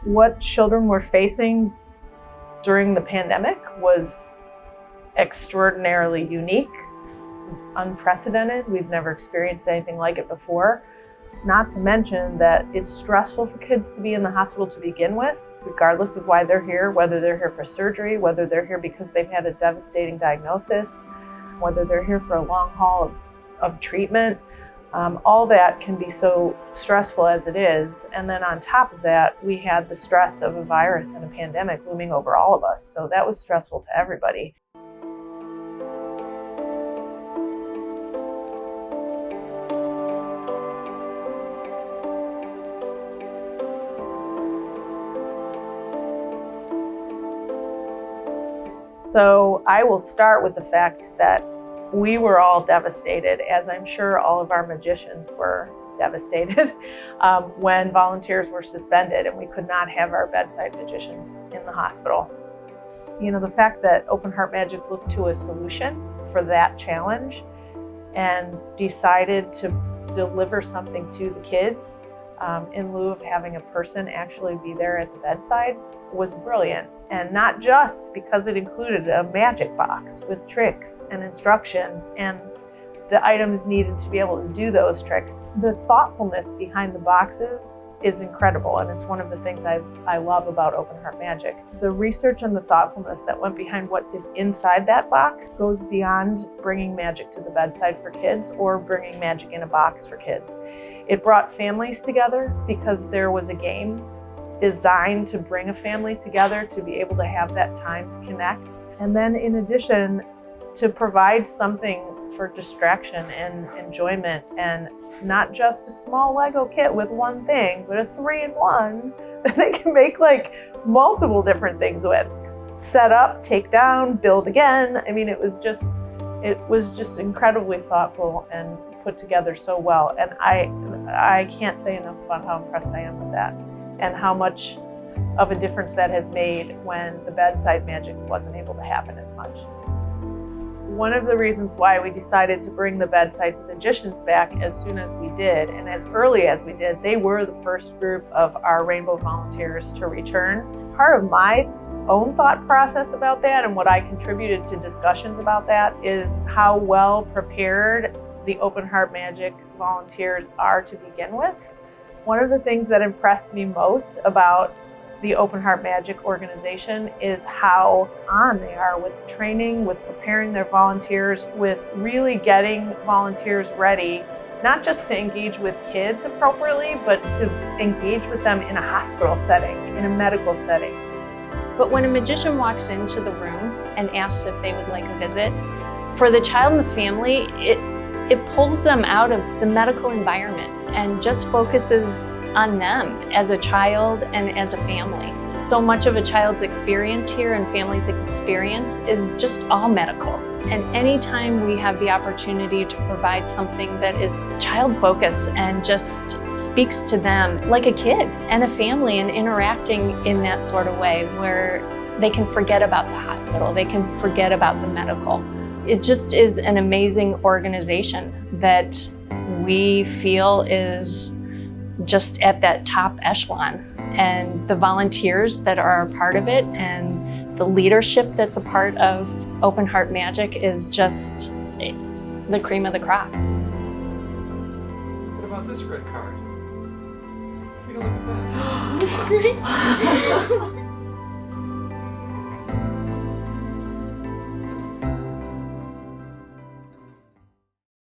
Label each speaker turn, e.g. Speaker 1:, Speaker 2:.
Speaker 1: What children were facing during the pandemic was extraordinarily unique, unprecedented. We've never experienced anything like it before. Not to mention that it's stressful for kids to be in the hospital to begin with, regardless of why they're here, whether they're here for surgery, whether they're here because they've had a devastating diagnosis, whether they're here for a long haul of treatment. All that can be so stressful as it is. And then on top of that, we had the stress of a virus and a pandemic looming over all of us. So that was stressful to everybody. So I will start with the fact that we were all devastated, as I'm sure all of our magicians were devastated, when volunteers were suspended and we could not have our bedside magicians in the hospital. You know, the fact that Open Heart Magic looked to a solution for that challenge and decided to deliver something to the kids in lieu of having a person actually be there at the bedside was brilliant. And not just because it included a magic box with tricks and instructions and the items needed to be able to do those tricks. The thoughtfulness behind the boxes is incredible, and it's one of the things I love about Open Heart Magic. The research and the thoughtfulness that went behind what is inside that box goes beyond bringing magic to the bedside for kids or bringing magic in a box for kids. It brought families together because there was a game designed to bring a family together to be able to have that time to connect. And then in addition, to provide something for distraction and enjoyment, and not just a small Lego kit with one thing, but a 3-in-1 that they can make like multiple different things with. Set up, take down, build again. I mean, it was just incredibly thoughtful and put together so well. And I can't say enough about how impressed I am with that and how much of a difference that has made when the bedside magic wasn't able to happen as much. One of the reasons why we decided to bring the bedside magicians back as soon as we did, and as early as we did, they were the first group of our Rainbow volunteers to return. Part of my own thought process about that and what I contributed to discussions about that is how well prepared the Open Heart Magic volunteers are to begin with. One of the things that impressed me most about the Open Heart Magic organization is how on they are with training, with preparing their volunteers, with really getting volunteers ready, not just to engage with kids appropriately, but to engage with them in a hospital setting, in a medical setting.
Speaker 2: But when a magician walks into the room and asks if they would like a visit, for the child and the family, it pulls them out of the medical environment and just focuses on them as a child and as a family. So much of a child's experience here and family's experience is just all medical. And anytime we have the opportunity to provide something that is child-focused and just speaks to them like a kid and a family and interacting in that sort of way where they can forget about the hospital, they can forget about the medical. It just is an amazing organization that we feel is just at that top echelon. And the volunteers that are a part of it and the leadership that's a part of Open Heart Magic is just the cream of the crop.
Speaker 3: What about this red card? Take a look at that.